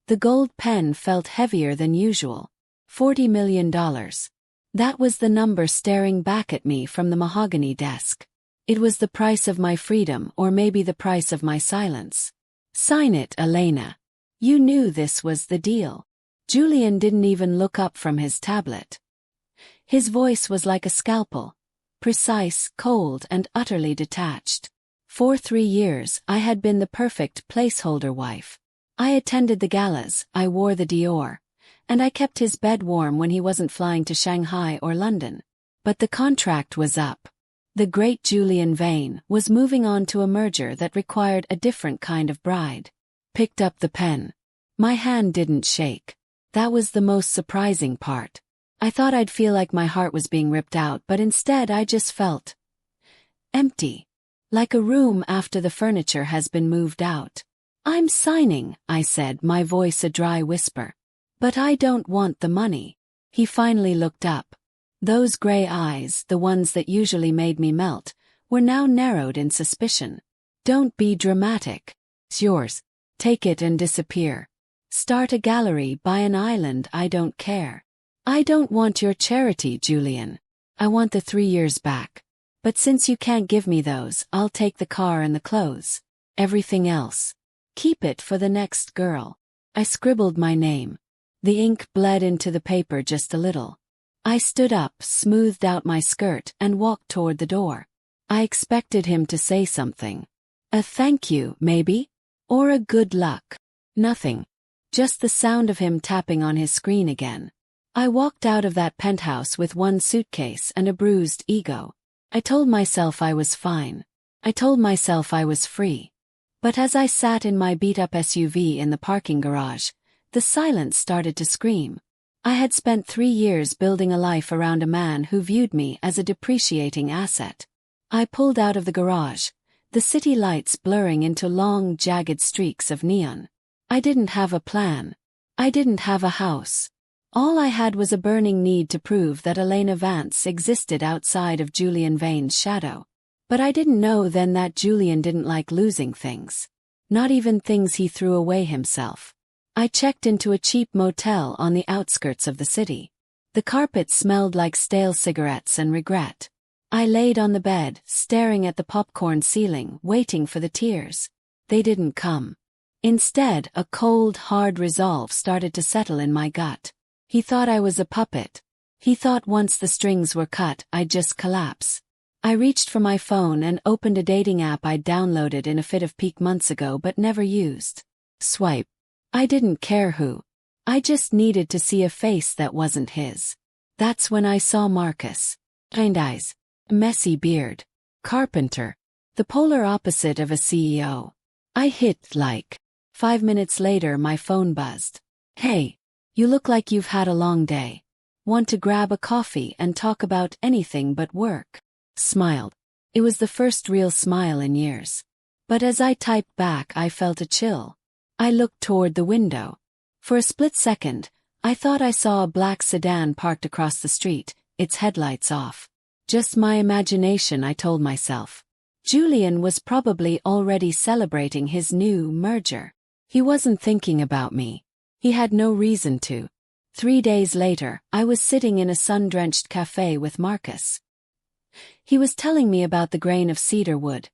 The gold pen felt heavier than usual. $40 million. That was the number staring back at me from the mahogany desk. It was the price of my freedom, or maybe the price of my silence. Sign it, Elena. You knew this was the deal. Julian didn't even look up from his tablet. His voice was like a scalpel, precise, cold, and utterly detached. For 3 years, I had been the perfect placeholder wife. I attended the galas, I wore the Dior, and I kept his bed warm when he wasn't flying to Shanghai or London. But the contract was up. The great Julian Vane was moving on to a merger that required a different kind of bride. Picked up the pen. My hand didn't shake. That was the most surprising part. I thought I'd feel like my heart was being ripped out, but instead I just felt empty. Like a room after the furniture has been moved out. I'm signing, I said, my voice a dry whisper. But I don't want the money. He finally looked up. Those gray eyes, the ones that usually made me melt, were now narrowed in suspicion. Don't be dramatic. It's yours. Take it and disappear. Start a gallery, buy an island, I don't care. I don't want your charity, Julian. I want the 3 years back. But since you can't give me those, I'll take the car and the clothes. Everything else. Keep it for the next girl. I scribbled my name. The ink bled into the paper just a little. I stood up, smoothed out my skirt, and walked toward the door. I expected him to say something. A thank you, maybe? Or a good luck. Nothing. Just the sound of him tapping on his screen again. I walked out of that penthouse with one suitcase and a bruised ego. I told myself I was fine. I told myself I was free. But as I sat in my beat-up SUV in the parking garage, the silence started to scream. I had spent 3 years building a life around a man who viewed me as a depreciating asset. I pulled out of the garage, the city lights blurring into long, jagged streaks of neon. I didn't have a plan. I didn't have a house. All I had was a burning need to prove that Elena Vance existed outside of Julian Vane's shadow. But I didn't know then that Julian didn't like losing things. Not even things he threw away himself. I checked into a cheap motel on the outskirts of the city. The carpet smelled like stale cigarettes and regret. I laid on the bed, staring at the popcorn ceiling, waiting for the tears. They didn't come. Instead, a cold, hard resolve started to settle in my gut. He thought I was a puppet. He thought once the strings were cut, I'd just collapse. I reached for my phone and opened a dating app I'd downloaded in a fit of pique months ago but never used. Swipe. I didn't care who. I just needed to see a face that wasn't his. That's when I saw Marcus. Kind eyes. Messy beard. Carpenter. The polar opposite of a CEO. I hit like. 5 minutes later my phone buzzed. Hey. You look like you've had a long day. Want to grab a coffee and talk about anything but work? Smiled. It was the first real smile in years. But as I typed back I felt a chill. I looked toward the window. For a split second, I thought I saw a black sedan parked across the street, its headlights off. Just my imagination, I told myself. Julian was probably already celebrating his new merger. He wasn't thinking about me. He had no reason to. 3 days later, I was sitting in a sun-drenched cafe with Marcus. He was telling me about the grain of cedar wood.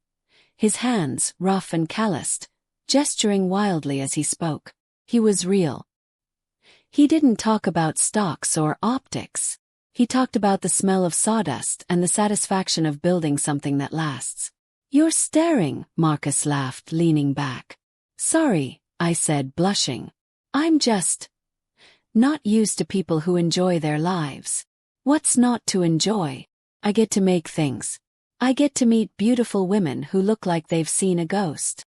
His hands, rough and calloused, gesturing wildly as he spoke. He was real. He didn't talk about stocks or optics. He talked about the smell of sawdust and the satisfaction of building something that lasts. You're staring, Marcus laughed, leaning back. Sorry, I said, blushing. I'm just not used to people who enjoy their lives. What's not to enjoy? I get to make things. I get to meet beautiful women who look like they've seen a ghost.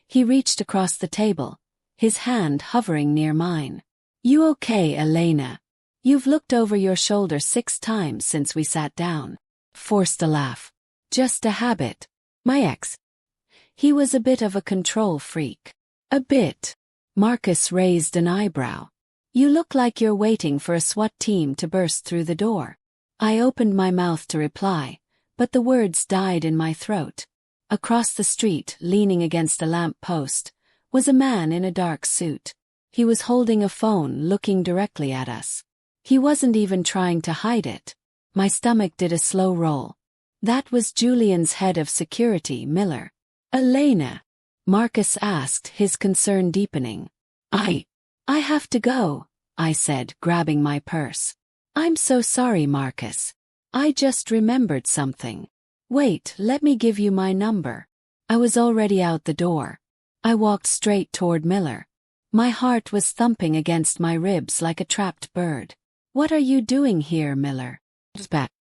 He reached across the table, his hand hovering near mine. You okay, Elena? You've looked over your shoulder 6 times since we sat down. Forced a laugh. Just a habit. My ex. He was a bit of a control freak. A bit. Marcus raised an eyebrow. You look like you're waiting for a SWAT team to burst through the door. I opened my mouth to reply, but the words died in my throat. Across the street, leaning against a lamp post, was a man in a dark suit. He was holding a phone, looking directly at us. He wasn't even trying to hide it. My stomach did a slow roll. That was Julian's head of security, Miller. "Elena?" Marcus asked, his concern deepening. I have to go," I said, grabbing my purse. "I'm so sorry, Marcus. I just remembered something. Wait, let me give you my number." I was already out the door. I walked straight toward Miller. My heart was thumping against my ribs like a trapped bird. "What are you doing here, Miller?"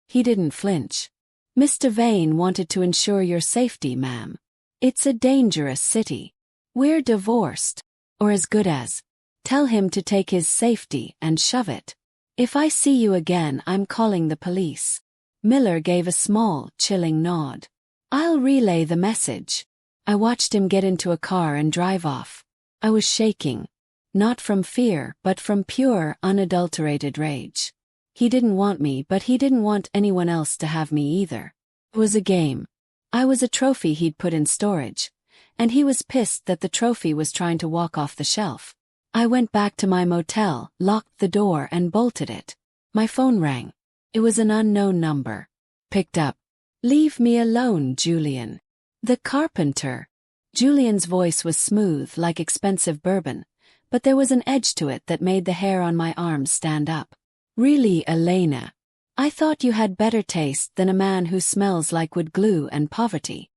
He didn't flinch. "Mr. Vane wanted to ensure your safety, ma'am. It's a dangerous city. We're divorced. Or as good as. Tell him to take his safety and shove it. If I see you again, I'm calling the police." Miller gave a small, chilling nod. "I'll relay the message." I watched him get into a car and drive off. I was shaking. Not from fear, but from pure, unadulterated rage. He didn't want me, but he didn't want anyone else to have me either. It was a game. I was a trophy he'd put in storage, and he was pissed that the trophy was trying to walk off the shelf. I went back to my motel, locked the door and bolted it. My phone rang. It was an unknown number. Picked up. "Leave me alone, Julian." "The carpenter." Julian's voice was smooth like expensive bourbon, but there was an edge to it that made the hair on my arms stand up. "Really, Elena? I thought you had better taste than a man who smells like wood glue and poverty."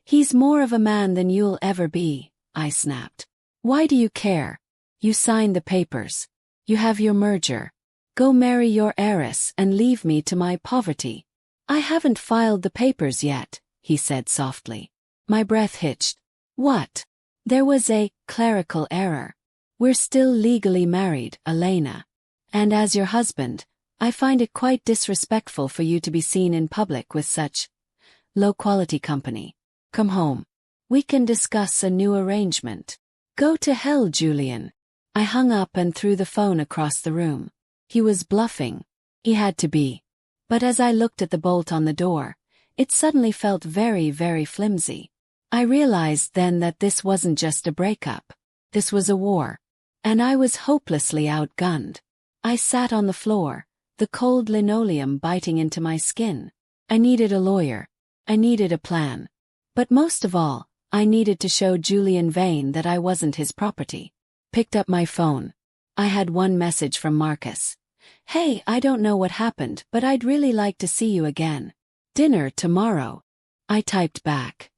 "He's more of a man than you'll ever be," I snapped. "Why do you care? You signed the papers. You have your merger. Go marry your heiress and leave me to my poverty." "I haven't filed the papers yet," he said softly. My breath hitched. "What?" "There was a clerical error. We're still legally married, Elena. And as your husband, I find it quite disrespectful for you to be seen in public with such low-quality company. Come home. We can discuss a new arrangement." "Go to hell, Julian." I hung up and threw the phone across the room. He was bluffing. He had to be. But as I looked at the bolt on the door, it suddenly felt very, very flimsy. I realized then that this wasn't just a breakup. This was a war. And I was hopelessly outgunned. I sat on the floor, the cold linoleum biting into my skin. I needed a lawyer. I needed a plan. But most of all, I needed to show Julian Vane that I wasn't his property. Picked up my phone. I had one message from Marcus. "Hey, I don't know what happened, but I'd really like to see you again. Dinner tomorrow." I typed back.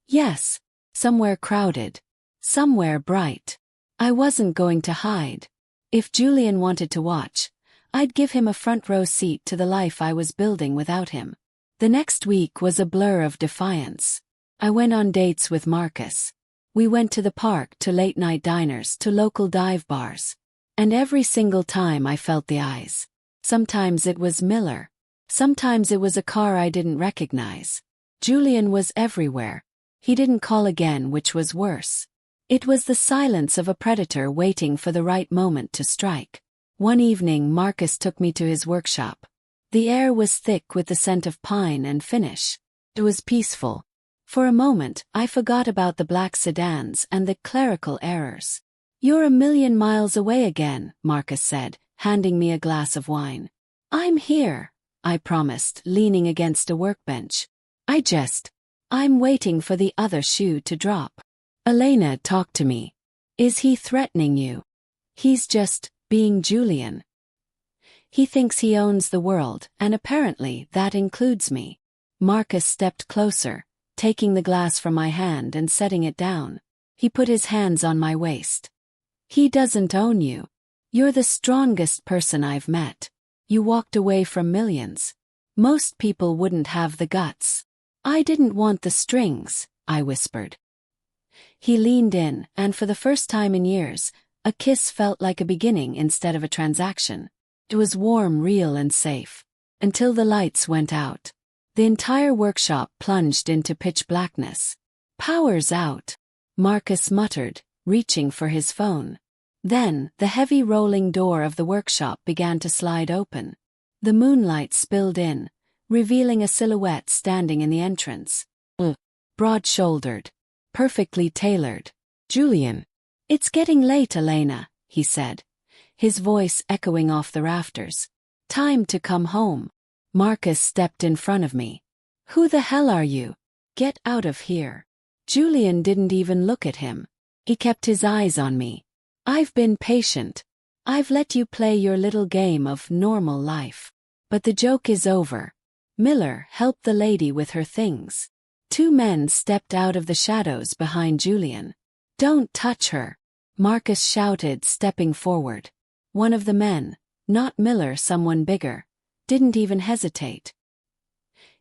"Yes. Somewhere crowded. Somewhere bright." I wasn't going to hide. If Julian wanted to watch, I'd give him a front-row seat to the life I was building without him. The next week was a blur of defiance. I went on dates with Marcus. We went to the park, to late-night diners, to local dive bars. And every single time I felt the eyes. Sometimes it was Miller. Sometimes it was a car I didn't recognize. Julian was everywhere. He didn't call again, which was worse. It was the silence of a predator waiting for the right moment to strike. One evening Marcus took me to his workshop. The air was thick with the scent of pine and finish. It was peaceful. For a moment, I forgot about the black sedans and the clerical errors. "You're a million miles away again," Marcus said, handing me a glass of wine. "I'm here," I promised, leaning against a workbench. I'm waiting for the other shoe to drop." "Elena, talk to me. Is he threatening you?" "He's just being Julian. He thinks he owns the world, and apparently that includes me." Marcus stepped closer, taking the glass from my hand and setting it down. He put his hands on my waist. "He doesn't own you. You're the strongest person I've met. You walked away from millions. Most people wouldn't have the guts." "I didn't want the strings," I whispered. He leaned in, and for the first time in years, a kiss felt like a beginning instead of a transaction. It was warm, real, and safe. Until the lights went out. The entire workshop plunged into pitch blackness. "Power's out," Marcus muttered, reaching for his phone. Then, the heavy rolling door of the workshop began to slide open. The moonlight spilled in, revealing a silhouette standing in the entrance. Broad-shouldered. Perfectly tailored. "Julian." It's getting late, Elena, he said, his voice echoing off the rafters. Time to come home. Marcus stepped in front of me. Who the hell are you? Get out of here. Julian didn't even look at him. He kept his eyes on me. I've been patient. I've let you play your little game of normal life. But the joke is over. Miller helped the lady with her things. Two men stepped out of the shadows behind Julian. Don't touch her, Marcus shouted, stepping forward. One of the men, not Miller, someone bigger, didn't even hesitate.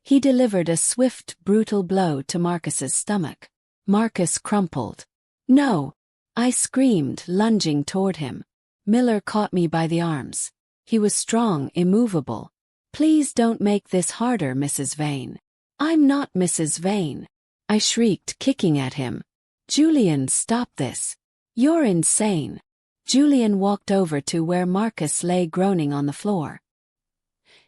He delivered a swift, brutal blow to Marcus's stomach. Marcus crumpled. No! I screamed, lunging toward him. Miller caught me by the arms. He was strong, immovable. Please don't make this harder, Mrs. Vane. I'm not Mrs. Vane. I shrieked, kicking at him. Julian, stop this. You're insane. Julian walked over to where Marcus lay groaning on the floor.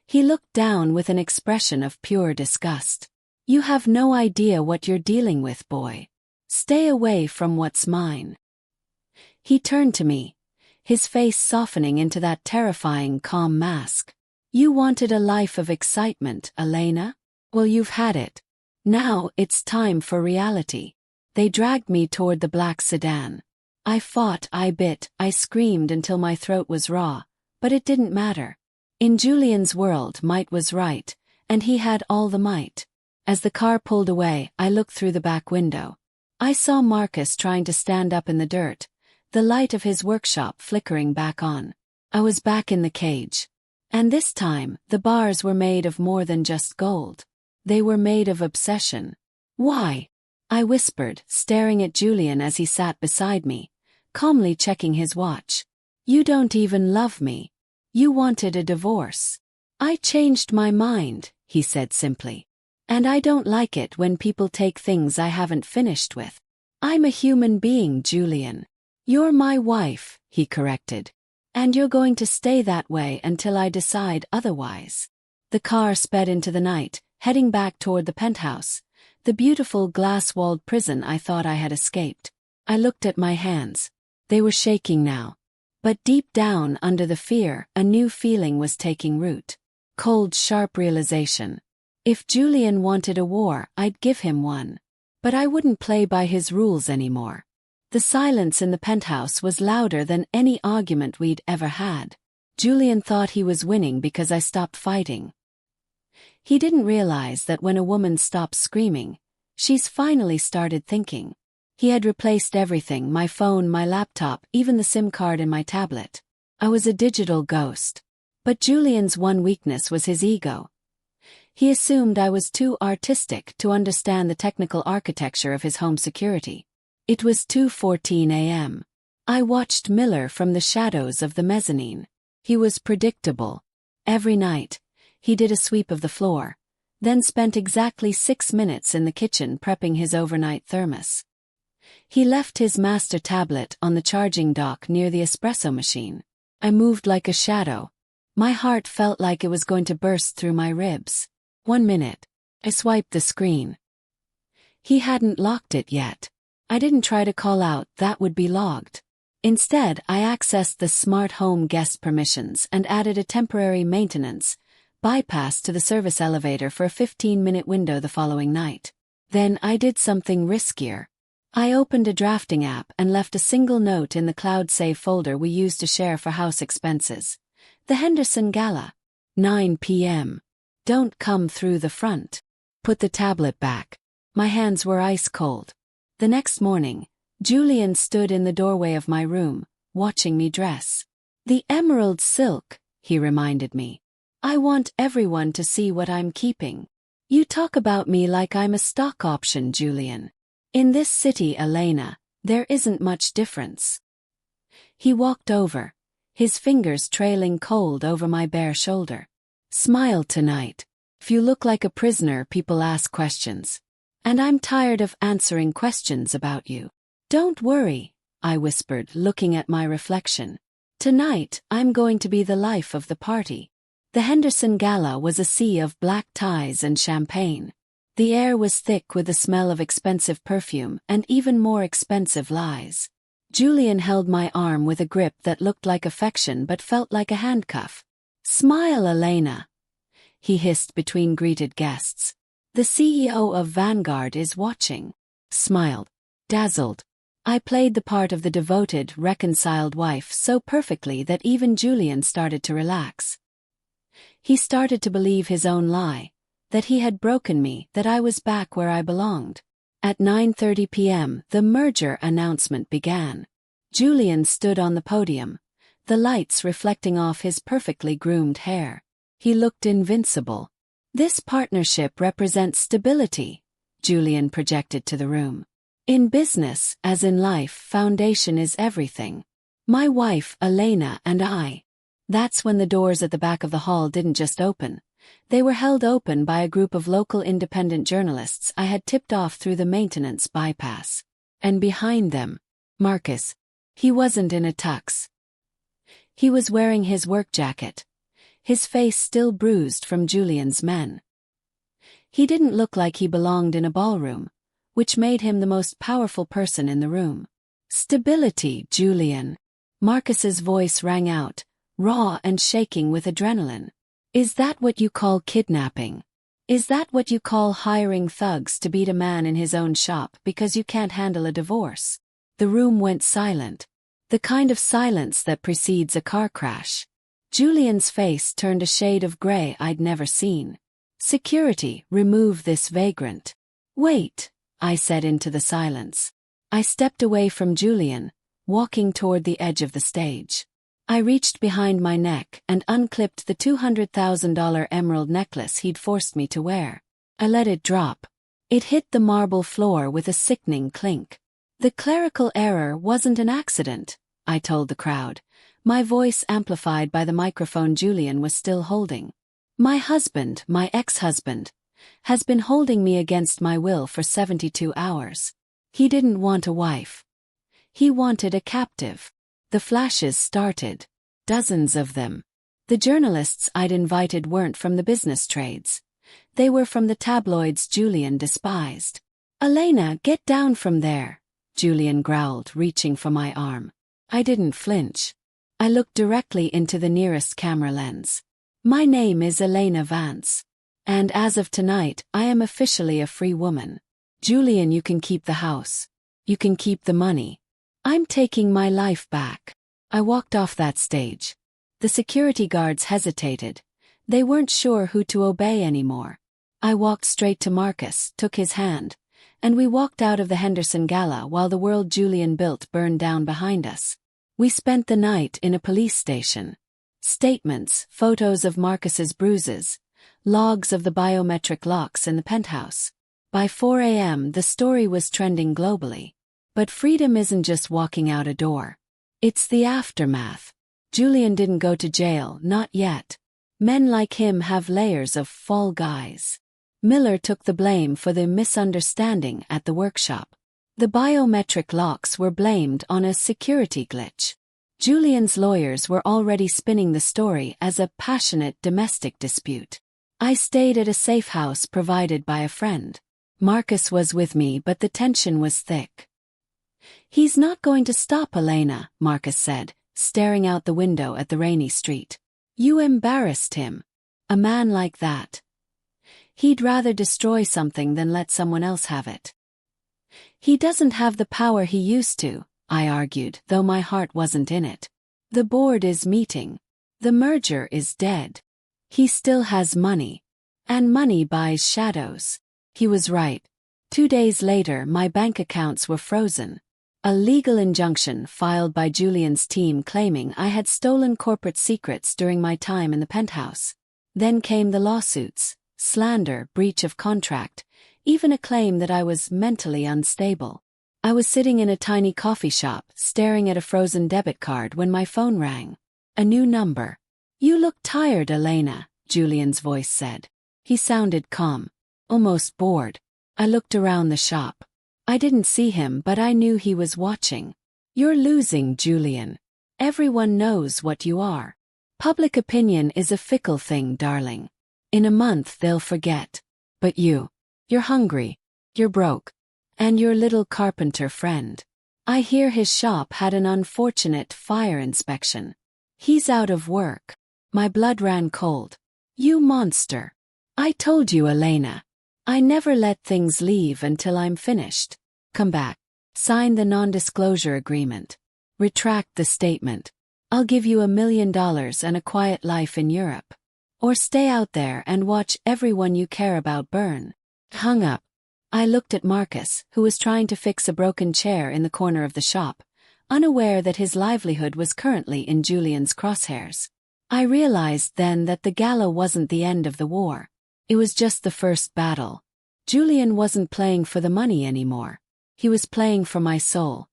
He looked down with an expression of pure disgust. You have no idea what you're dealing with, boy. Stay away from what's mine. He turned to me, his face softening into that terrifying, calm mask. You wanted a life of excitement, Elena? Well, you've had it. Now it's time for reality. They dragged me toward the black sedan. I fought, I bit, I screamed until my throat was raw, but it didn't matter. In Julian's world, might was right, and he had all the might. As the car pulled away, I looked through the back window. I saw Marcus trying to stand up in the dirt, the light of his workshop flickering back on. I was back in the cage. And this time, the bars were made of more than just gold. They were made of obsession. Why? I whispered, staring at Julian as he sat beside me, calmly checking his watch. You don't even love me. You wanted a divorce. I changed my mind, he said simply. And I don't like it when people take things I haven't finished with. I'm a human being, Julian. You're my wife, he corrected. And you're going to stay that way until I decide otherwise. The car sped into the night, heading back toward the penthouse, the beautiful glass-walled prison I thought I had escaped. I looked at my hands. They were shaking now. But deep down under the fear, a new feeling was taking root. Cold, sharp realization. If Julian wanted a war, I'd give him one. But I wouldn't play by his rules anymore. The silence in the penthouse was louder than any argument we'd ever had. Julian thought he was winning because I stopped fighting. He didn't realize that when a woman stops screaming, she's finally started thinking. He had replaced everything, my phone, my laptop, even the SIM card in my tablet. I was a digital ghost. But Julian's one weakness was his ego. He assumed I was too artistic to understand the technical architecture of his home security. It was 2:14 a.m. I watched Miller from the shadows of the mezzanine. He was predictable. Every night, he did a sweep of the floor, then spent exactly 6 minutes in the kitchen prepping his overnight thermos. He left his master tablet on the charging dock near the espresso machine. I moved like a shadow. My heart felt like it was going to burst through my ribs. 1 minute. I swiped the screen. He hadn't locked it yet. I didn't try to call out, that would be logged. Instead, I accessed the smart home guest permissions and added a temporary maintenance bypass to the service elevator for a 15-minute window the following night. Then I did something riskier. I opened a drafting app and left a single note in the cloud save folder we used to share for house expenses. The Henderson Gala. 9 p.m. Don't come through the front. Put the tablet back. My hands were ice cold. The next morning, Julian stood in the doorway of my room, watching me dress. The emerald silk, he reminded me. I want everyone to see what I'm keeping. You talk about me like I'm a stock option, Julian. In this city, Elena, there isn't much difference. He walked over, his fingers trailing cold over my bare shoulder. Smile tonight. If you look like a prisoner, people ask questions. And I'm tired of answering questions about you. Don't worry, I whispered, looking at my reflection. Tonight, I'm going to be the life of the party. The Henderson Gala was a sea of black ties and champagne. The air was thick with the smell of expensive perfume and even more expensive lies. Julian held my arm with a grip that looked like affection but felt like a handcuff. "Smile, Elena," he hissed between greeted guests. "The CEO of Vanguard is watching." Smiled. Dazzled. I played the part of the devoted, reconciled wife so perfectly that even Julian started to relax. He started to believe his own lie, that he had broken me, that I was back where I belonged. At 9:30 p.m., the merger announcement began. Julian stood on the podium, the lights reflecting off his perfectly groomed hair. He looked invincible. "This partnership represents stability," Julian projected to the room. "In business, as in life, foundation is everything. My wife, Elena, and I." That's when the doors at the back of the hall didn't just open. They were held open by a group of local independent journalists I had tipped off through the maintenance bypass. And behind them, Marcus. He wasn't in a tux. He was wearing his work jacket, his face still bruised from Julian's men. He didn't look like he belonged in a ballroom, which made him the most powerful person in the room. "Stability, Julian." Marcus's voice rang out, raw and shaking with adrenaline. "Is that what you call kidnapping? Is that what you call hiring thugs to beat a man in his own shop because you can't handle a divorce?" The room went silent. The kind of silence that precedes a car crash. Julian's face turned a shade of gray I'd never seen. "Security, remove this vagrant." "Wait," I said into the silence. I stepped away from Julian, walking toward the edge of the stage. I reached behind my neck and unclipped the $200,000 emerald necklace he'd forced me to wear. I let it drop. It hit the marble floor with a sickening clink. "The clerical error wasn't an accident," I told the crowd, my voice amplified by the microphone Julian was still holding. "My husband, my ex-husband, has been holding me against my will for 72 hours. He didn't want a wife. He wanted a captive." The flashes started. Dozens of them. The journalists I'd invited weren't from the business trades. They were from the tabloids Julian despised. "Elena, get down from there," Julian growled, reaching for my arm. I didn't flinch. I looked directly into the nearest camera lens. "My name is Elena Vance. And as of tonight, I am officially a free woman. Julian, you can keep the house. You can keep the money. I'm taking my life back." I walked off that stage. The security guards hesitated. They weren't sure who to obey anymore. I walked straight to Marcus, took his hand, and we walked out of the Henderson Gala while the world Julian built burned down behind us. We spent the night in a police station. Statements, photos of Marcus's bruises, logs of the biometric locks in the penthouse. By 4 a.m. the story was trending globally. But freedom isn't just walking out a door. It's the aftermath. Julian didn't go to jail, not yet. Men like him have layers of fall guys. Miller took the blame for the misunderstanding at the workshop. The biometric locks were blamed on a security glitch. Julian's lawyers were already spinning the story as a passionate domestic dispute. I stayed at a safe house provided by a friend. Marcus was with me, but the tension was thick. "He's not going to stop, Elena," Marcus said, staring out the window at the rainy street. "You embarrassed him. A man like that. He'd rather destroy something than let someone else have it." "He doesn't have the power he used to," I argued, though my heart wasn't in it. "The board is meeting. The merger is dead. He still has money. And money buys shadows." He was right. 2 days later, my bank accounts were frozen. A legal injunction filed by Julian's team claiming I had stolen corporate secrets during my time in the penthouse. Then came the lawsuits, slander, breach of contract, even a claim that I was mentally unstable. I was sitting in a tiny coffee shop, staring at a frozen debit card when my phone rang. A new number. "You look tired, Elena," Julian's voice said. He sounded calm, almost bored. I looked around the shop. I didn't see him, but I knew he was watching. "You're losing, Julian. Everyone knows what you are. Public opinion is a fickle thing, darling. In a month they'll forget. But you're hungry. You're broke. And your little carpenter friend. I hear his shop had an unfortunate fire inspection. He's out of work. My blood ran cold. You monster. I told you, Elena. I never let things leave until I'm finished. Come back. Sign the non-disclosure agreement. Retract the statement. I'll give you $1 million and a quiet life in Europe. Or stay out there and watch everyone you care about burn. Hung up. I looked at Marcus, who was trying to fix a broken chair in the corner of the shop, unaware that his livelihood was currently in Julian's crosshairs. I realized then that the gala wasn't the end of the war. It was just the first battle. Julian wasn't playing for the money anymore. He was playing for my soul.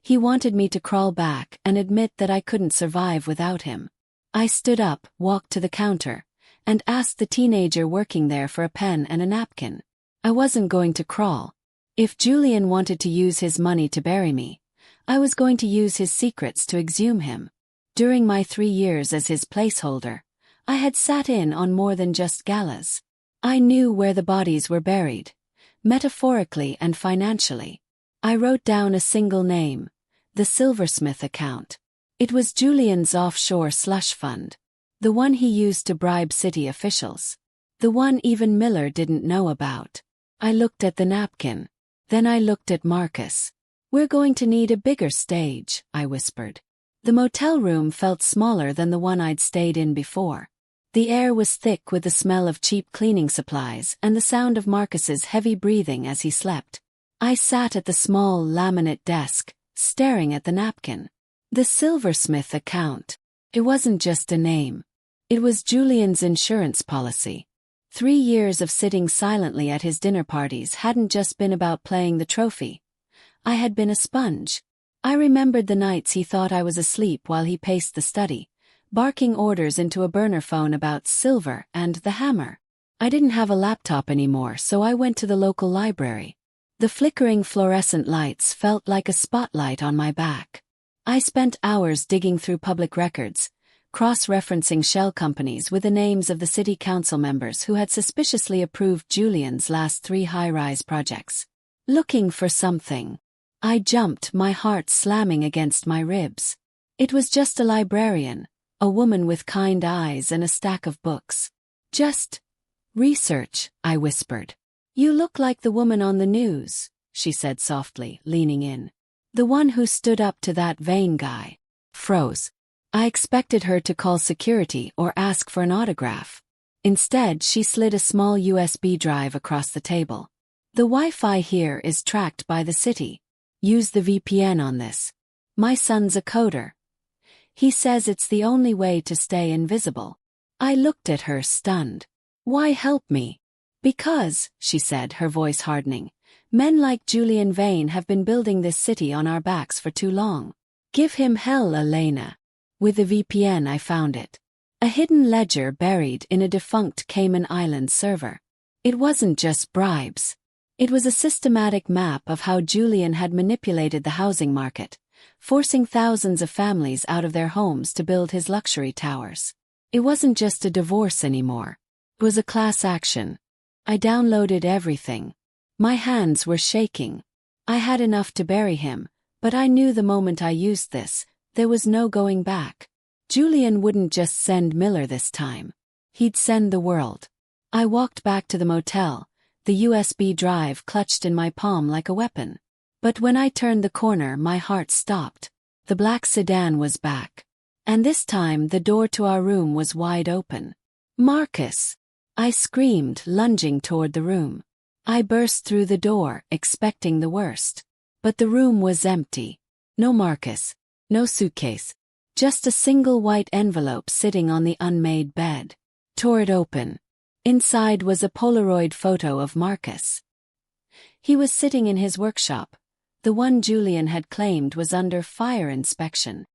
He wanted me to crawl back and admit that I couldn't survive without him. I stood up, walked to the counter, and asked the teenager working there for a pen and a napkin. I wasn't going to crawl. If Julian wanted to use his money to bury me, I was going to use his secrets to exhume him. During my 3 years as his placeholder, I had sat in on more than just galas. I knew where the bodies were buried, metaphorically and financially. I wrote down a single name, the Silversmith account. It was Julian's offshore slush fund, the one he used to bribe city officials, the one even Miller didn't know about. I looked at the napkin. Then I looked at Marcus. We're going to need a bigger stage, I whispered. The motel room felt smaller than the one I'd stayed in before. The air was thick with the smell of cheap cleaning supplies and the sound of Marcus's heavy breathing as he slept. I sat at the small laminate desk, staring at the napkin. The Silversmith account. It wasn't just a name. It was Julian's insurance policy. 3 years of sitting silently at his dinner parties hadn't just been about playing the trophy. I had been a sponge. I remembered the nights he thought I was asleep while he paced the study, barking orders into a burner phone about silver and the hammer. I didn't have a laptop anymore, so I went to the local library. The flickering fluorescent lights felt like a spotlight on my back. I spent hours digging through public records, cross-referencing shell companies with the names of the city council members who had suspiciously approved Julian's last 3 high-rise projects. Looking for something. I jumped, my heart slamming against my ribs. It was just a librarian, a woman with kind eyes and a stack of books. Just research, I whispered. You look like the woman on the news, she said softly, leaning in. The one who stood up to that Vane guy. Froze. I expected her to call security or ask for an autograph. Instead, she slid a small USB drive across the table. The Wi-Fi here is tracked by the city. Use the VPN on this. My son's a coder. He says it's the only way to stay invisible. I looked at her, stunned. Why help me? Because, she said, her voice hardening, men like Julian Vane have been building this city on our backs for too long. Give him hell, Elena. With the VPN I found it. A hidden ledger buried in a defunct Cayman Islands server. It wasn't just bribes. It was a systematic map of how Julian had manipulated the housing market, forcing thousands of families out of their homes to build his luxury towers. It wasn't just a divorce anymore. It was a class action. I downloaded everything. My hands were shaking. I had enough to bury him, but I knew the moment I used this, there was no going back. Julian wouldn't just send Miller this time. He'd send the world. I walked back to the motel, the USB drive clutched in my palm like a weapon. But when I turned the corner, my heart stopped. The black sedan was back. And this time the door to our room was wide open. Marcus! I screamed, lunging toward the room. I burst through the door, expecting the worst. But the room was empty. No Marcus. No suitcase. Just a single white envelope sitting on the unmade bed. Tore it open. Inside was a Polaroid photo of Marcus. He was sitting in his workshop. The one Julian had claimed was under fire inspection.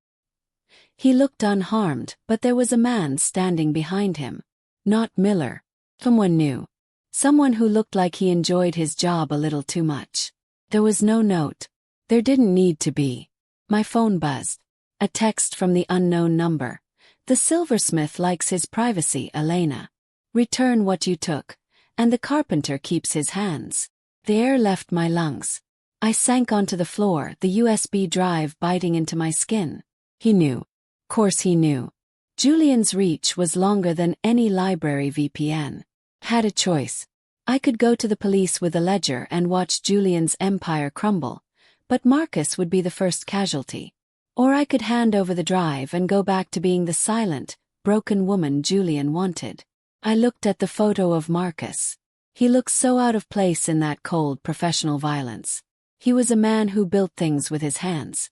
He looked unharmed, but there was a man standing behind him. Not Miller. Someone new. Someone who looked like he enjoyed his job a little too much. There was no note. There didn't need to be. My phone buzzed. A text from the unknown number. The silversmith likes his privacy, Elena. Return what you took, and the carpenter keeps his hands. The air left my lungs. I sank onto the floor, the USB drive biting into my skin. He knew. Course he knew. Julian's reach was longer than any library VPN. Had a choice. I could go to the police with a ledger and watch Julian's empire crumble, but Marcus would be the first casualty. Or I could hand over the drive and go back to being the silent, broken woman Julian wanted. I looked at the photo of Marcus. He looked so out of place in that cold professional violence. He was a man who built things with his hands.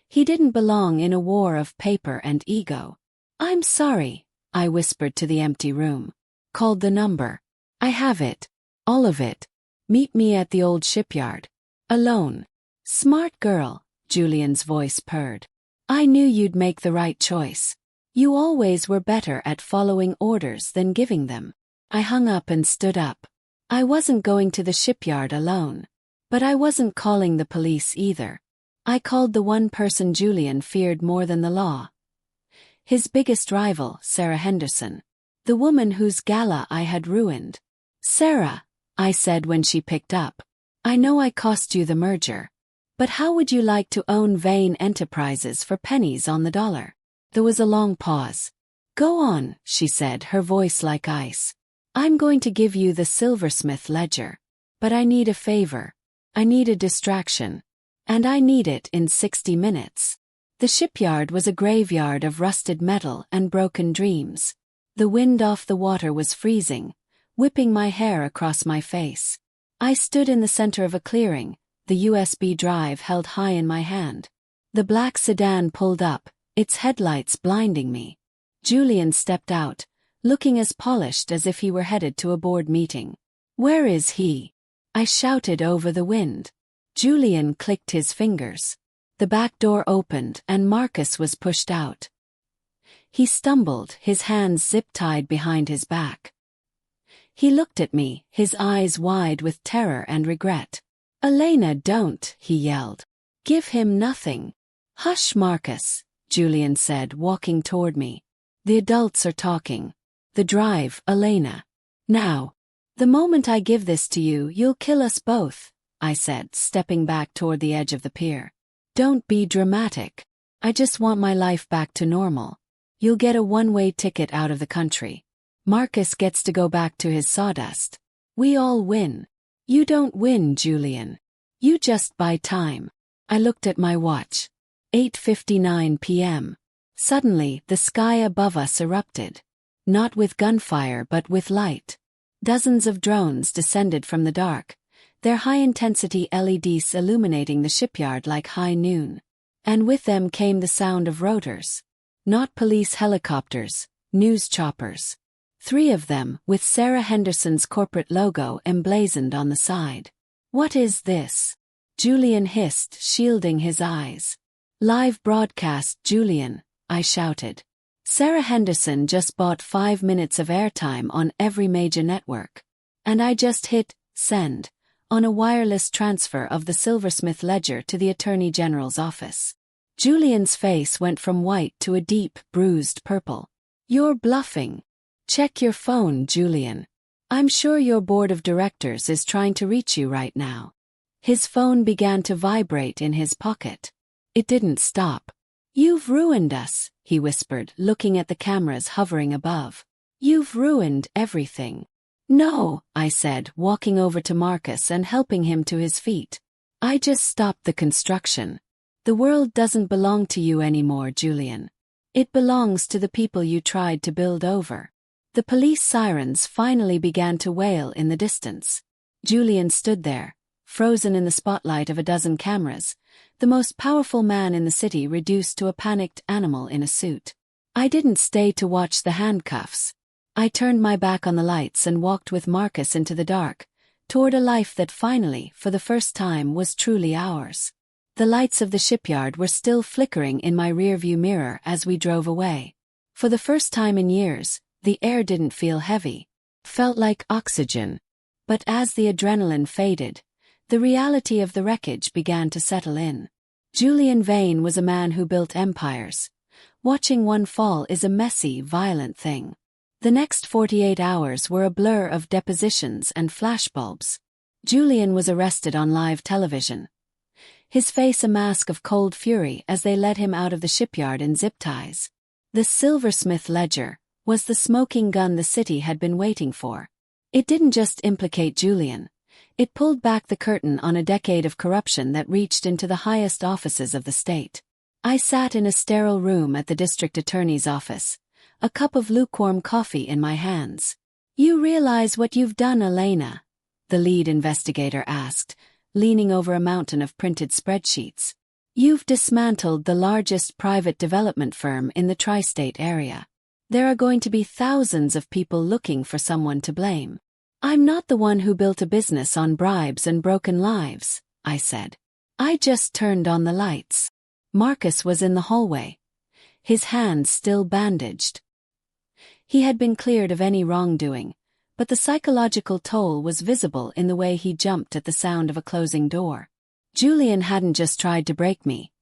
He didn't belong in a war of paper and ego. "I'm sorry," I whispered to the empty room. Called the number. "I have it. All of it. Meet me at the old shipyard. Alone." "Smart girl," Julian's voice purred. "I knew you'd make the right choice. You always were better at following orders than giving them." I hung up and stood up. I wasn't going to the shipyard alone. But I wasn't calling the police either. I called the one person Julian feared more than the law. His biggest rival, Sarah Henderson. The woman whose gala I had ruined. "Sarah," I said when she picked up. "I know I cost you the merger. But how would you like to own Vane Enterprises for pennies on the dollar?" There was a long pause. "Go on," she said, her voice like ice. "I'm going to give you the silversmith ledger. But I need a favor. I need a distraction. And I need it in 60 minutes. The shipyard was a graveyard of rusted metal and broken dreams. The wind off the water was freezing, whipping my hair across my face. I stood in the center of a clearing, the USB drive held high in my hand. The black sedan pulled up, its headlights blinding me. Julian stepped out, looking as polished as if he were headed to a board meeting. "Where is he?" I shouted over the wind. Julian clicked his fingers. The back door opened and Marcus was pushed out. He stumbled, his hands zip-tied behind his back. He looked at me, his eyes wide with terror and regret. "Elena, don't," he yelled. "Give him nothing." "Hush, Marcus," Julian said, walking toward me. "The adults are talking. The drive, Elena. Now. The moment I give this to you, you'll kill us both," I said, stepping back toward the edge of the pier. "Don't be dramatic. I just want my life back to normal. You'll get a one-way ticket out of the country. Marcus gets to go back to his sawdust. We all win. You don't win, Julian. You just buy time." I looked at my watch. 8:59 p.m. Suddenly, the sky above us erupted. Not with gunfire but with light. Dozens of drones descended from the dark, their high-intensity LEDs illuminating the shipyard like high noon. And with them came the sound of rotors. Not police helicopters, news choppers. 3 of them, with Sarah Henderson's corporate logo emblazoned on the side. "What is this?" Julian hissed, shielding his eyes. "Live broadcast, Julian," I shouted. "Sarah Henderson just bought 5 minutes of airtime on every major network. And I just hit send on a wireless transfer of the silversmith ledger to the Attorney General's office." Julian's face went from white to a deep, bruised purple. "You're bluffing. Check your phone, Julian. I'm sure your board of directors is trying to reach you right now." His phone began to vibrate in his pocket. It didn't stop. "You've ruined us," he whispered, looking at the cameras hovering above. "You've ruined everything." "No," I said, walking over to Marcus and helping him to his feet. "I just stopped the construction. The world doesn't belong to you anymore, Julian. It belongs to the people you tried to build over." The police sirens finally began to wail in the distance. Julian stood there, frozen in the spotlight of a dozen cameras, the most powerful man in the city reduced to a panicked animal in a suit. I didn't stay to watch the handcuffs. I turned my back on the lights and walked with Marcus into the dark, toward a life that finally, for the first time, was truly ours. The lights of the shipyard were still flickering in my rearview mirror as we drove away. For the first time in years, the air didn't feel heavy. Felt like oxygen. But as the adrenaline faded, the reality of the wreckage began to settle in. Julian Vane was a man who built empires. Watching one fall is a messy, violent thing. The next 48 hours were a blur of depositions and flashbulbs. Julian was arrested on live television. His face a mask of cold fury as they led him out of the shipyard in zip ties. The silversmith ledger was the smoking gun the city had been waiting for. It didn't just implicate Julian. It pulled back the curtain on a decade of corruption that reached into the highest offices of the state. I sat in a sterile room at the district attorney's office, a cup of lukewarm coffee in my hands. "You realize what you've done, Elena?" the lead investigator asked, leaning over a mountain of printed spreadsheets. "You've dismantled the largest private development firm in the tri-state area. There are going to be thousands of people looking for someone to blame." "I'm not the one who built a business on bribes and broken lives," I said. "I just turned on the lights." Marcus was in the hallway, his hands still bandaged. He had been cleared of any wrongdoing, but the psychological toll was visible in the way he jumped at the sound of a closing door. Julian hadn't just tried to break me.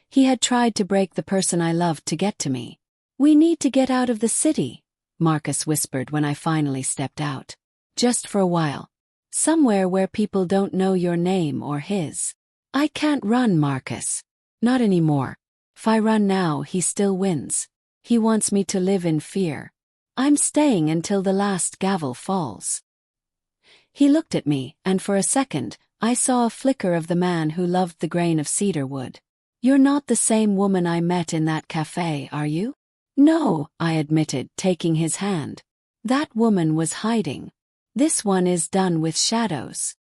He had tried to break the person I loved to get to me. "We need to get out of the city," Marcus whispered when I finally stepped out. "Just for a while. Somewhere where people don't know your name or his." "I can't run, Marcus. Not anymore. If I run now, he still wins. He wants me to live in fear. I'm staying until the last gavel falls." He looked at me, and for a second, I saw a flicker of the man who loved the grain of cedar wood. "You're not the same woman I met in that cafe, are you?" "No," I admitted, taking his hand. "That woman was hiding. This one is done with shadows."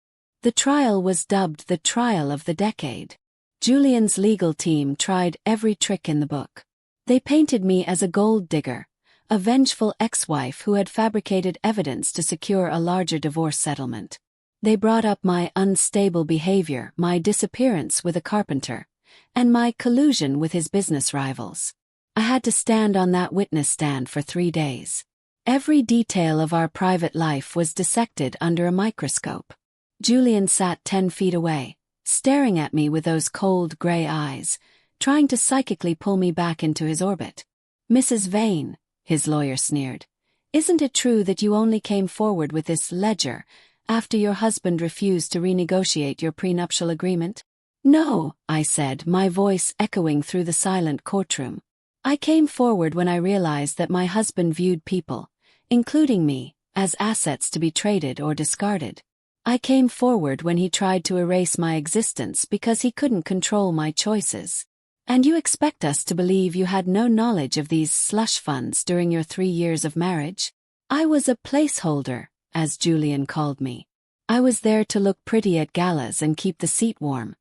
The trial was dubbed the trial of the decade. Julian's legal team tried every trick in the book. They painted me as a gold digger, a vengeful ex-wife who had fabricated evidence to secure a larger divorce settlement. They brought up my unstable behavior, my disappearance with a carpenter, and my collusion with his business rivals. I had to stand on that witness stand for 3 days. Every detail of our private life was dissected under a microscope. Julian sat 10 feet away, staring at me with those cold gray eyes, trying to psychically pull me back into his orbit. "Mrs. Vane," his lawyer sneered, "isn't it true that you only came forward with this ledger after your husband refused to renegotiate your prenuptial agreement?" "No," I said, my voice echoing through the silent courtroom. "I came forward when I realized that my husband viewed people, including me, as assets to be traded or discarded. I came forward when he tried to erase my existence because he couldn't control my choices. And you expect us to believe you had no knowledge of these slush funds during your 3 years of marriage? I was a placeholder, as Julian called me. I was there to look pretty at galas and keep the seat warm."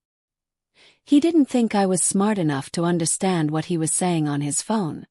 He didn't think I was smart enough to understand what he was saying on his phone.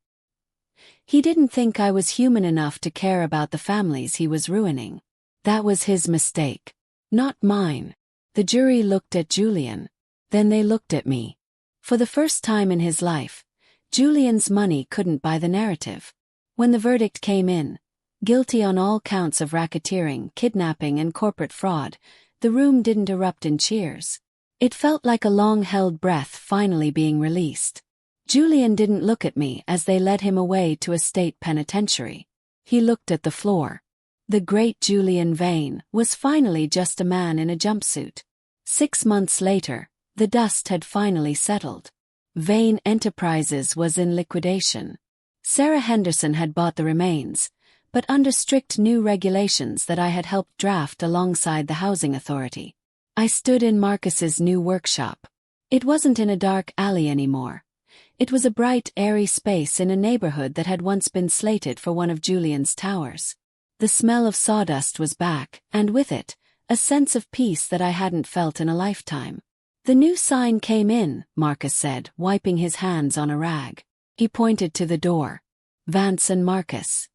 He didn't think I was human enough to care about the families he was ruining. That was his mistake, not mine. The jury looked at Julian. Then they looked at me. For the first time in his life, Julian's money couldn't buy the narrative. When the verdict came in, guilty on all counts of racketeering, kidnapping, and corporate fraud, the room didn't erupt in cheers. It felt like a long-held breath finally being released. Julian didn't look at me as they led him away to a state penitentiary. He looked at the floor. The great Julian Vane was finally just a man in a jumpsuit. 6 months later, the dust had finally settled. Vane Enterprises was in liquidation. Sarah Henderson had bought the remains, but under strict new regulations that I had helped draft alongside the housing authority. I stood in Marcus's new workshop. It wasn't in a dark alley anymore. It was a bright, airy space in a neighborhood that had once been slated for one of Julian's towers. The smell of sawdust was back, and with it, a sense of peace that I hadn't felt in a lifetime. "The new sign came in," Marcus said, wiping his hands on a rag. He pointed to the door. "Vance and Marcus.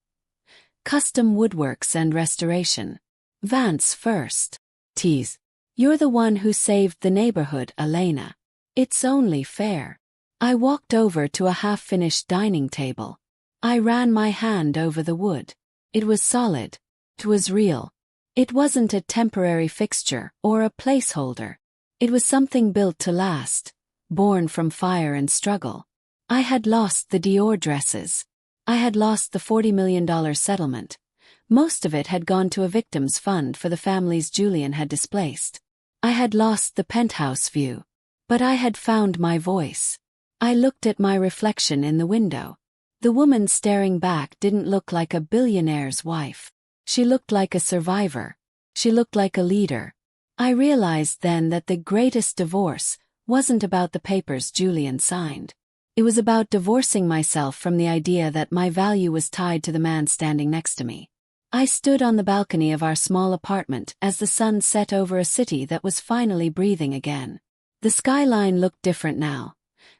Custom woodworks and restoration. Vance first. Tease. You're the one who saved the neighborhood, Elena. It's only fair." I walked over to a half-finished dining table. I ran my hand over the wood. It was solid. It was real. It wasn't a temporary fixture or a placeholder. It was something built to last, born from fire and struggle. I had lost the Dior dresses. I had lost the $40 million settlement, Most of it had gone to a victims' fund for the families Julian had displaced. I had lost the penthouse view. But I had found my voice. I looked at my reflection in the window. The woman staring back didn't look like a billionaire's wife. She looked like a survivor. She looked like a leader. I realized then that the greatest divorce wasn't about the papers Julian signed. It was about divorcing myself from the idea that my value was tied to the man standing next to me. I stood on the balcony of our small apartment as the sun set over a city that was finally breathing again. The skyline looked different now.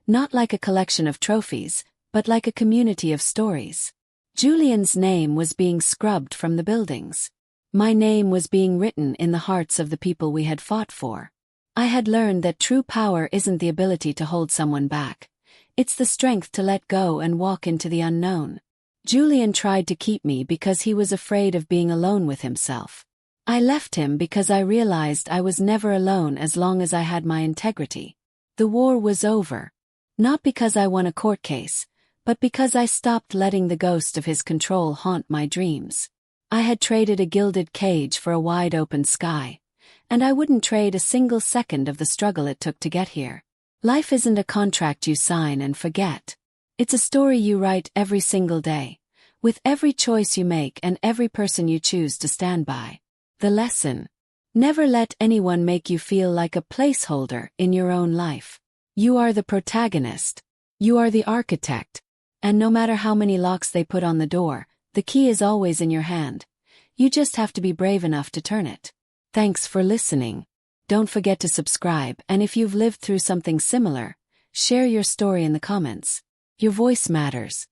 Not like a collection of trophies, but like a community of stories. Julian's name was being scrubbed from the buildings. My name was being written in the hearts of the people we had fought for. I had learned that true power isn't the ability to hold someone back. It's the strength to let go and walk into the unknown. Julian tried to keep me because he was afraid of being alone with himself. I left him because I realized I was never alone as long as I had my integrity. The war was over. Not because I won a court case, but because I stopped letting the ghost of his control haunt my dreams. I had traded a gilded cage for a wide-open sky, and I wouldn't trade a single second of the struggle it took to get here. Life isn't a contract you sign and forget. It's a story you write every single day, with every choice you make and every person you choose to stand by. The lesson: never let anyone make you feel like a placeholder in your own life. You are the protagonist. You are the architect. And no matter how many locks they put on the door, the key is always in your hand. You just have to be brave enough to turn it. Thanks for listening. Don't forget to subscribe, and if you've lived through something similar, share your story in the comments. Your voice matters.